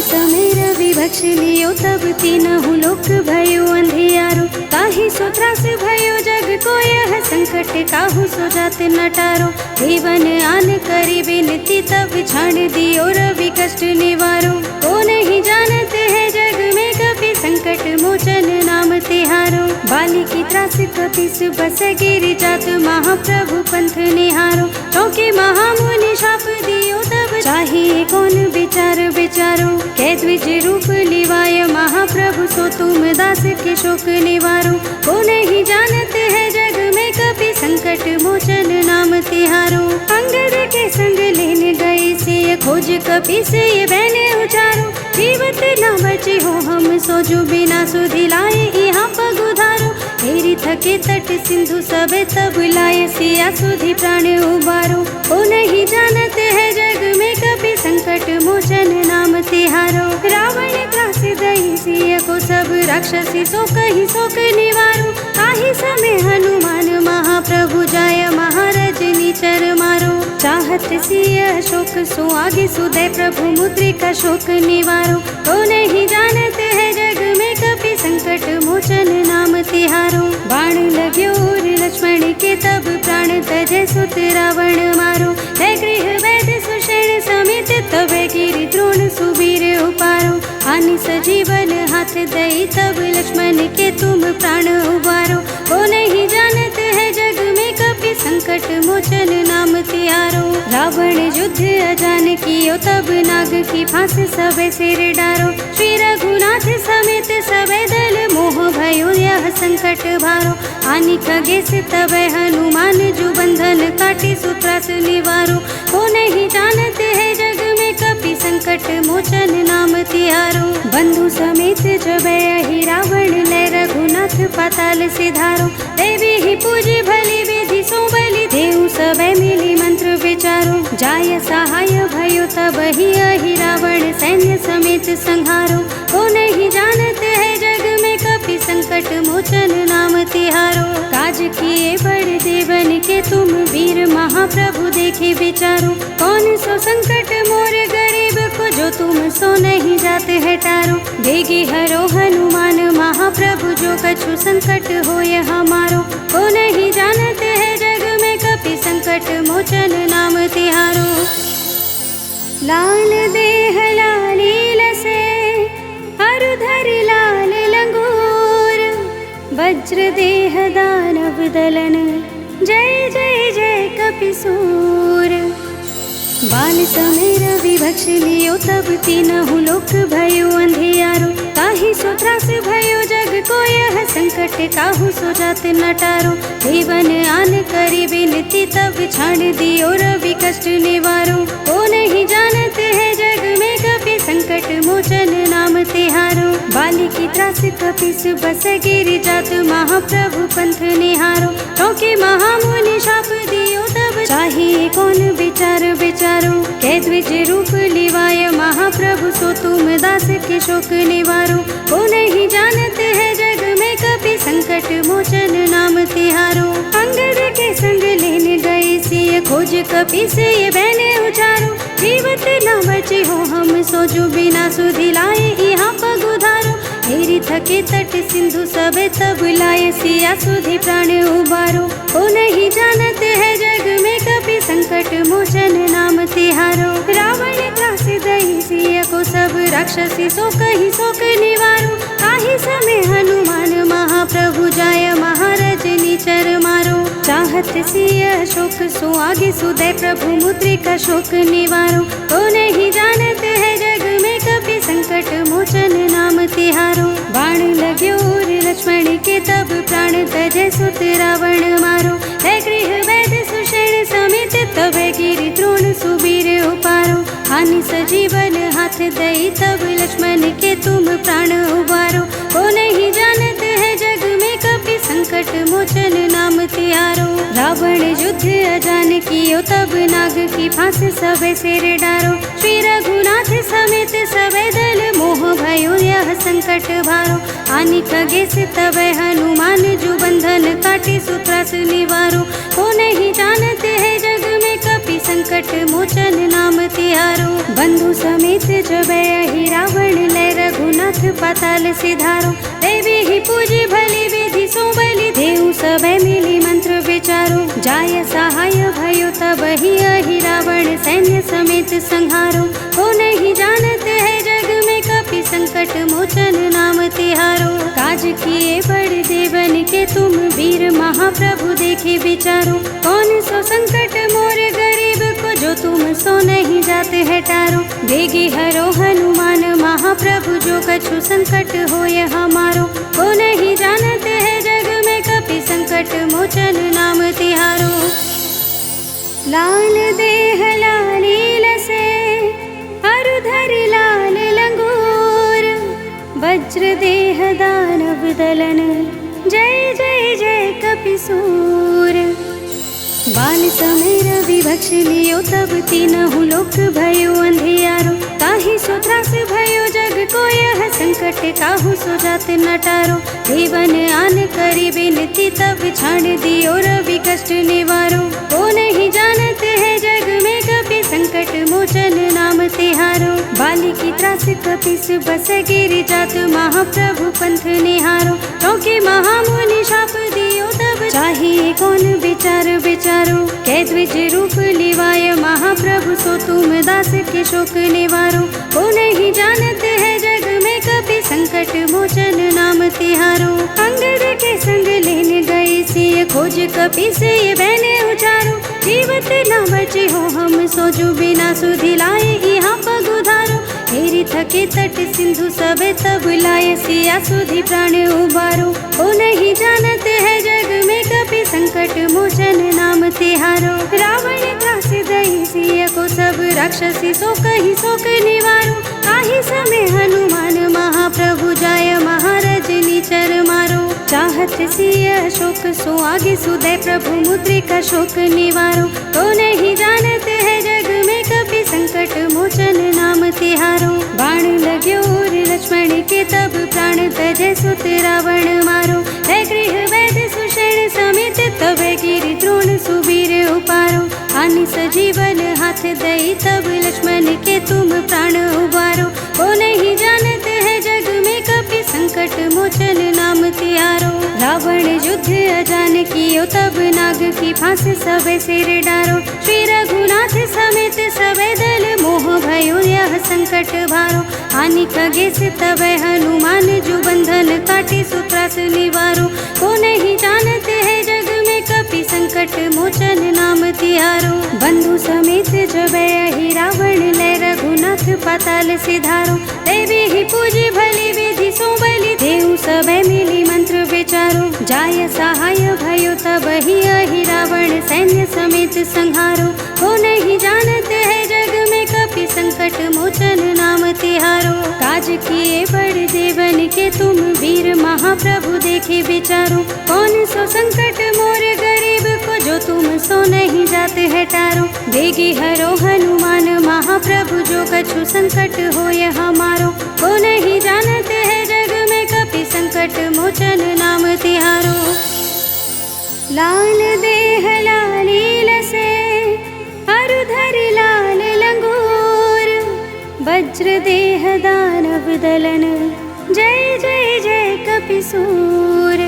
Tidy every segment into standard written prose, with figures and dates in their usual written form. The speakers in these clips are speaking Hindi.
समय रवि भक्ष लियो तब तीनहु लोक भयो अंधियारो। ताहि सो त्रास भयो जग को यह संकट काहू सो जात नटारो। जीवन आन करी बिनती तब छाड़ दियो रवि कष्ट निवारो। को नहीं जानत है जग में कपि संकट मोचन नाम तिहारो। बाली की त्रास कपिस बस गिरि जात महाप्रभु पंथ निहारो। क्योंकि महामुनि शाप दियो तब चाहिए कौन विचार विचारो। कै द्विज रूप लिवाय महाप्रभु सो तुम दास के शोक निवारो। को नहीं जानत है जग में कपि संकट मोचन नाम तिहारो। अंगद के संग लेन गए से खोज कपि से बहने उचारो। जीवत न बचे हो हम सोजो बिना सुधि लाए यहाँ पग उधारो। हेरी थके तट सिंधु सब तब लाए सिया सुधि प्राण उबारो। को नहीं जानते है जग में कपि संकट मोचन नाम तिहारो। रावण त्रास दही सिय को सब राक्षसी सो कही शोक निवारो। ताहि समय हनुमान महाप्रभु जाय महाराज निचर मारो। चाहत सिय शोक सो आगे सुदय प्रभु मुद्रिका शोक निवारो। को नहीं जानते है जग में कपि संकट मोचन नाम तिहारो। बाण लग्यो लक्ष्मण के तब प्राण तजे सुत रावण मारो। है गृह वैद्य सुषेण समेत तब गिरि द्रोण सुबीर उपारो। हानि सजीवन हाथ दई तब लक्ष्मण के तुम प्राण उबारो। को नहीं जानते है जग में कपि संकट मोचन नाम तिहारो। रावण युद्ध अजान कियो तब नाग की फांस सब सिर डारो। श्री रघुनाथ समेत सब दल मोह भयो यह संकट भारो। हानि खगेश तब हनुमान जो बंधन काटे सुत्रास निवारो। को नहीं जानते है जग में कपि संकट मोचन नाम तिहारो। बंधु समेत जब ही रावण ले रघुनाथ पाताल सिधारो। देवी ही पूजी भली विधि सो बलि देव सब मिली मंत्र विचारो। जाय सहाय भयो तब ही रावण सैन्य समेत संहारो। को नहीं जानते है जग में कपि संकट मोचन नाम तिहारो। काज किए बड़े देवन के तुम वीर महाप्रभु देखे विचारो। कौन सो संकट मोर गरीब को जो तुम सो नहीं जाते है टारो। भेगे हरो हनुमान महाप्रभु जो कछु संकट हो यह हमारो। को नहीं जानते है जग में कपि संकट मोचन नाम तिहारो। लाल देह लालील से अरुधर लाल लंगूर। वज्र देह दानव दलन जय जय जय कपिसूर। बाल समय रवि भक्ष लियो तब तीनहु लोक भयो अंधियारो। ताहि सो त्रास भयो जग को यह संकट काहू सो जात नटारो। जीवन आन करी बिनती तब छाड़ दियो रवि कष्ट निवारो। को नहीं जानते है जग में कपि संकट मोचन नाम तिहारो। बाली की त्रास कपिस बस गिरि जात महाप्रभु पंथ निहारो। क्योंकि महामुनि शाप दियो तब चाहिए कौन विचार विचारो। कै द्विज रूप लिवाय महाप्रभु सो तुम दास के शोक निवारो। को नहीं जानते है जग में कपि संकट मोचन नाम तिहारो। अंगद के संग लेन गए सिय खोज कपि से बहने उचारो। जीवत न बचे हो हम सोजो बिना सुधि लाए यहाँ पग उधारो। हेरी थके तट सिंधु सब तब लाए सिया सुधि प्राण उबारो। को नहीं जानते है जग में कपि संकट मोचन नाम तिहारो। रावण त्रास दही सिय को सब राक्षसी सो कही शोक निवारो। ताहि समय हनुमान महाप्रभु जाय महाराज निचर मारो। चाहत सिय शोक सो आगे सुदय प्रभु मुद्रिका शोक निवारो। को नहीं जानते है जग में कपि संकट मोचन नाम तिहारो। बाण लग्यो लक्ष्मण के तब प्राण तजे सुत रावण मारो। है गृह वैद्य सुषेण समेत तब गिरि द्रोण सुबीर उपारो। हानि सजीवन हाथ दई तब लक्ष्मण के तुम प्राण उबारो। को नहीं जानते है जग में कपि संकट मोचन नाम तिहारो। रावण युद्ध अजान कियो तब नाग की फांस सब सिर डारो। श्री रघुनाथ समेत सब दल मोह भयो यह संकट भारो। हानि खगेश तब हनुमान जो बंधन काटे सुत्रास निवारो। को नहीं जानते है जग में कपि संकट मोचन नाम तिहारो। बंधु समेत जब ही रावण लय रघुनाथ पाताल सिधारो। देवी ही पूजी भली विधि सो बलि देव सब मिली मंत्र विचारो। जाय सहाय भयो तब ही रावण सैन्य समेत संहारो। को नहीं जानते है जग में कपि संकट मोचन नाम तिहारो। काज किए बड़ देवन के तुम वीर महाप्रभु देखे विचारो। कौन सो संकट मोर गरीब को जो तुम सो नहीं जाते है टारो। देगी हरो हनुमान महाप्रभु जो कछु संकट होय हमारो। को नहीं जानते है जग में कपि संकट मोचन नाम तिहारो। लाल देह लालील से अरुधर लाल लंगूर। वज्र देह दानव दलन जय जय जय कपिसूर। बाल समय रवि भक्ष लियो तब तीनहु लोक भयो अंधियारो। ताहि सो त्रास भयो जग को यह संकट काहू सो जात न टारो। देवन आन करी बिनती तब छाड़ दियो रवि कष्ट निवारो। को नहीं जानते है जग में कपि संकट मोचन नाम तिहारो। बाली की त्रास कपिस बस गिरि जात महाप्रभु पंथ निहारो। क्योंकि महामुनि शाप दियो तब चाहिए कौन विचार विचारो। कै द्विज रूप लिवाय महाप्रभु सो तुम दास के शोक निवारो। को नहीं जानते है जग में कपि संकट मोचन नाम तिहारो। अंगद के संग लेने गए सिय खोज कपि से बहने उचारो। जीवत न बचे हो हम सोजो बिना सुधि लाए यहाँ पग उधारो। हेरी थके तट सिंधु सब तब लाए सिया सुधि प्राण उबारो। को नहीं जानते है जग में कपि संकट मोचन नाम तिहारो। रावण त्रास दई सिय को सब राक्षसी सो कही शोक निवारो। काही समय हनुमान महाप्रभु जाय महाराज नीचर मारो। चाहत सिय अशोक सो आगे सुदय प्रभु मुद्रिका शोक निवारो। तो नहीं जानते है जग में कपि संकट मोचन नाम तिहारो। बाण लग्यो और लक्ष्मण के तब प्राण तजे सुत रावण मारो। है गृह वैद्य सुषेण समेत तब गिरि द्रोण सुबीर उपारो। हानि सजीवन हाथ दई तब लक्ष्मण के तुम प्राण उबारो। को नहीं जानते है जग में कपि संकट मोचन नाम तिहारो। रावण युद्ध अजान कियो तब नाग की फांस सबे सिर डारो। श्री रघुनाथ समेत सबे दल मोह भयो यह संकट भारो। हानि खगे से तब हनुमान जो बंधन काटे सो त्रास निवारो। को नहीं जानते है जग में कपि संकट मोचन नाम तिहारो। बंधु समेत जब ही रावण लय रघुनाथ पाताल सिधारो। देवी ही पूजी भली विधि सो बलि देव सब मिली मंत्र विचारो। जाय सहाय भयो तब ही रावण सैन्य समेत संहारो। को नहीं जानते है जग में कपि संकट मोचन नाम तिहारो। काज किए बड़ देवन के तुम वीर महाप्रभु देखे विचारो। कौन सो संकट मोर गरीब को जो तुम सो नहीं जाते है टारो। देगी हरो हनुमान महाप्रभु जो कछु संकट होय हमारो। को नहीं जानते है जग में कपि संकट मोचन नाम तिहारो। लाल देह लालील से अरुधर लाल लंगूर। वज्र देह दानव दलन जय जय जय कपिसूर।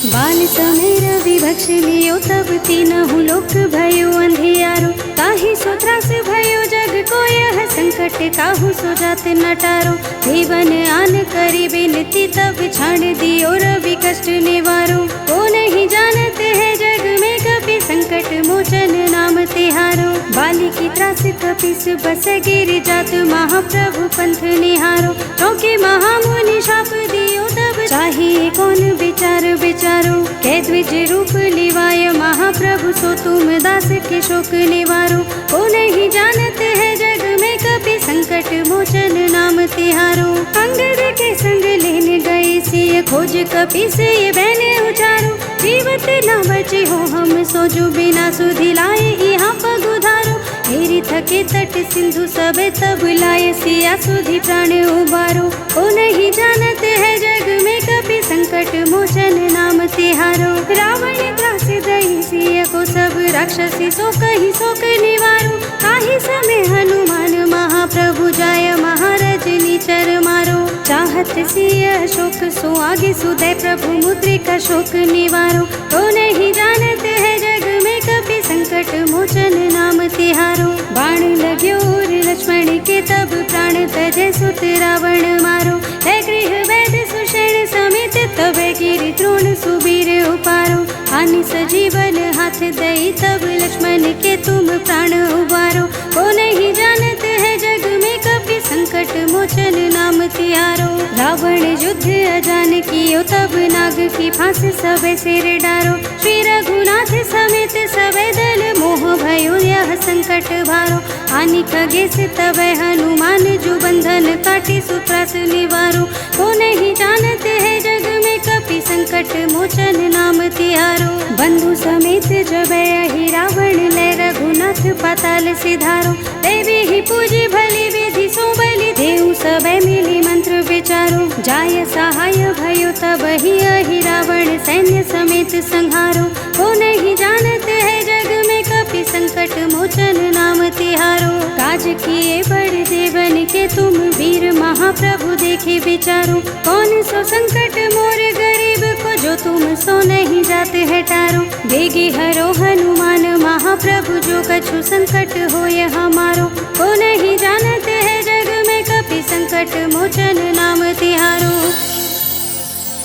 बाल समय रवि भक्ष लियो तब तीनहु लोक भयो अंधियारो। ताहि सो त्रास भयो जग को यह संकट काहू सो जात न टारो। देवन आन करी बिनती तब छाड़ दियो रवि कष्ट निवारो। को नहीं जानते है जग में कपि संकट मोचन नाम तिहारो। बाली की त्रास कपिस बस गिरि जात महाप्रभु पंथ निहारो। क्योंकि महामुनि शाप दियो तब चाहिए कौन विचार विचारो। कै द्विज रूप लिवाय महाप्रभु सो तुम दास के शोक निवारो। को नहीं जानते है जग में कपि संकट मोचन नाम तिहारो। अंगद के संग लेने गए सिय खोज कपि से बहने उचारो। जीवत न बचे हो हम सोजो बिना सुधि लाए यहाँ पग उधारो। हेरी थके तट सिंधु सबे तब लाए सिया सुधि प्राण उबारो। ओ नहीं जानते है जग में कपि संकट मोचन नाम तिहारो। रावण त्रास दई सिया को सब राक्षसी सो कही शोक निवारो। काही समय हनुमान महाप्रभु जाय महाराज निचर मारो। चाहत सिया शोक सो आगे सुदय प्रभु मुद्रिका शोक निवारो। ओ नहीं जानते है जग में कपि संकट मोचन नाम तिहारो। बाण लग्यो लक्ष्मण के तब प्राण तजे सुत रावण मारो। है गृह वैद सुषेण समेत तब गिरि द्रोण सुबीर उपारो। हानि सजीवन हाथ दई तब लक्ष्मण के तुम प्राण उबारो। ओ नहीं जानते है जग में कपि संकट मोचन नाम तिहारो। रावण युद्ध अजान कियो तब नाग की फांस सबे सिर डारो। श्री रघुनाथ समेत सबे दल मोह भयो यह संकट भारो। हानि खगेश तब हनुमान जो बंधन काटे सुत्रास निवारो। को नहीं जानते है जग में कपि संकट मोचन नाम तिहारो। बंधु समेत जब ही रावण ले रघुनाथ पाताल सिधारो। देवी ही पूजी भली विधि सो बलि देव सबे मिली मंत्र विचारो। जाय सहाय भयो तब ही रावण सैन्य समेत संहारो। को नहीं जानते है जग में कपि संकट मोचन नाम तिहारो। काज किए बड़ देवन के तुम वीर महाप्रभु देखे विचारो। कौन सो संकट मोर गरीब को जो तुम सो नहीं जाते है टारो। देगी हरो हनुमान महाप्रभु जो कछु संकट होय हमारो। को नहीं जानते है जग में कपि संकट मोचन नाम तिहारो।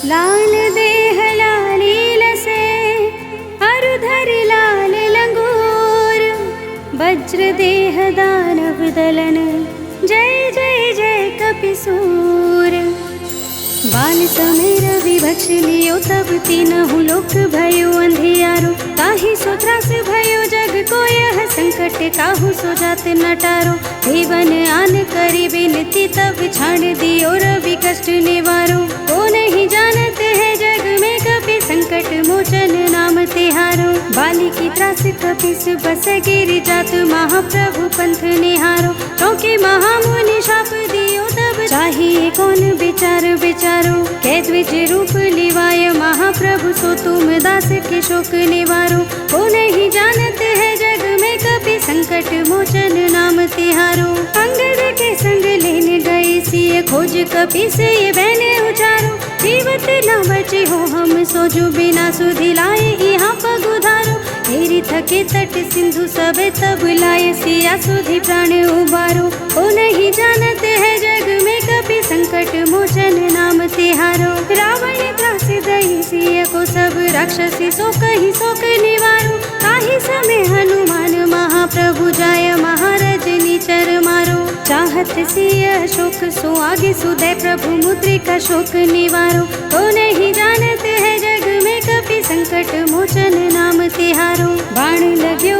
लाल देह लालील से अरुधर लाल लंगूर। वज्र देह दानव दलन जय जय जय कपिसूर। बाल समय रवि भक्ष लियो तब तीनहु लोक भयो अंधियारो। ताहि सो त्रास भयो जग को यह संकट काहू सो जात न टारो। देवन आन करी विनती तब छाड़ दियो रवि कष्ट निवारो। को नहीं जानते है जग में कपि संकट मोचन नाम तिहारो। बाली की त्रास कपिस बस गिरि जात महाप्रभु पंथ निहारो। चौके महामुनि शाप दियो तब चाहिए कौन विचार विचारो। कै द्विज रूप लिवाय महाप्रभु सो तुम दास के शोक निवारो। को नहीं जानते है जग में कपि संकट मोचन नाम तिहारो। अंगद के संग लेने गए सिय खोज कपि से ये बहने उचारो। जीवत न बचे हो हम सोजो बिना सुधि लाए यहाँ पग उधारो। हेरी थके तट सिंधु सबे तब लाए सिया सुधि प्राण उबारो। ओ नहीं जानते है जग में कपि संकट मोचन नाम तिहारो। रावण त्रास दई सिय को सब राक्षसी सो कही शोक निवारो। काही समय हनुमान महाप्रभु जाय महाराज निचर मारो। चाहत सिय शोक सो आगे सुदय प्रभु मुद्रिका शोक निवारो। तो नहीं जानते है जग में कपि संकट मोचन नाम तिहारो। बाण लग्यो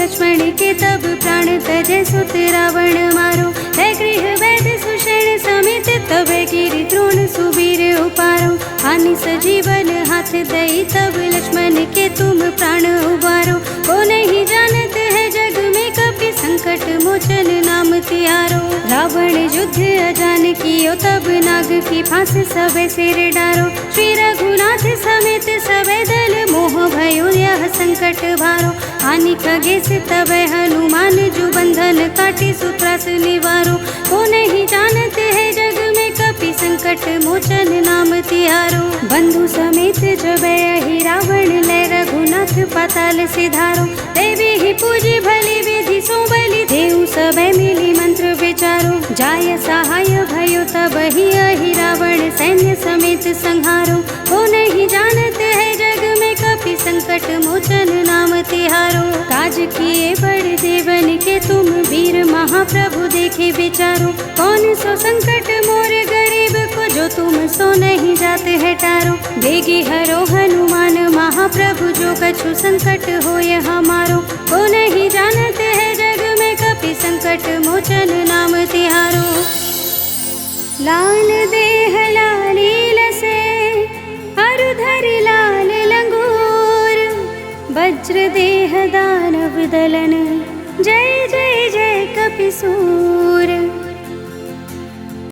लक्ष्मण के तब प्राण तजे सुत रावण मारो। है गृह वैद सुषेण समेत तब गिरि द्रोण सुबीर उपारो। हानि सजीवन हाथ दई तब लक्ष्मण के तुम प्राण उबारो। को नहीं जानते है जग में कपि संकट मोचन नाम तिहारो। रावण युद्ध अजान कियो तब नाग की फांस सबे सिर डारो। श्री रघुनाथ समेत सबे दल मोह भयो यह संकट भारो। हानि खगेश तब हनुमान जो बंधन काटे सुत्रास निवारो। को नहीं जानते है जग में कपि संकट मोचन नाम तिहारो। बंधु समेत जब ही रावण ले रघुनाथ पाताल सिधारो। देवी ही पूजी भली विधि सो बलि देव सबे मिली मंत्र विचारो। जाय सहाय भयो तब ही रावण सैन्य समेत संहारो। को नहीं जानते है जग में कपि संकट मोचन नाम तिहारो। काज किए बड़ देवन के तुम वीर महाप्रभु देखे विचारो। कौन सो संकट मोर गरीब को जो तुम सो नहीं जाते है टारो। देगी हरो हनुमान महाप्रभु जो कछु संकट होय हमारो। को नहीं जानते है जग में कपि संकट मोचन नाम तिहारो। लाल देह लालील से अरुधर लाल लंगूर। वज्र देह दानव दलन जय जय जय कपिसूर।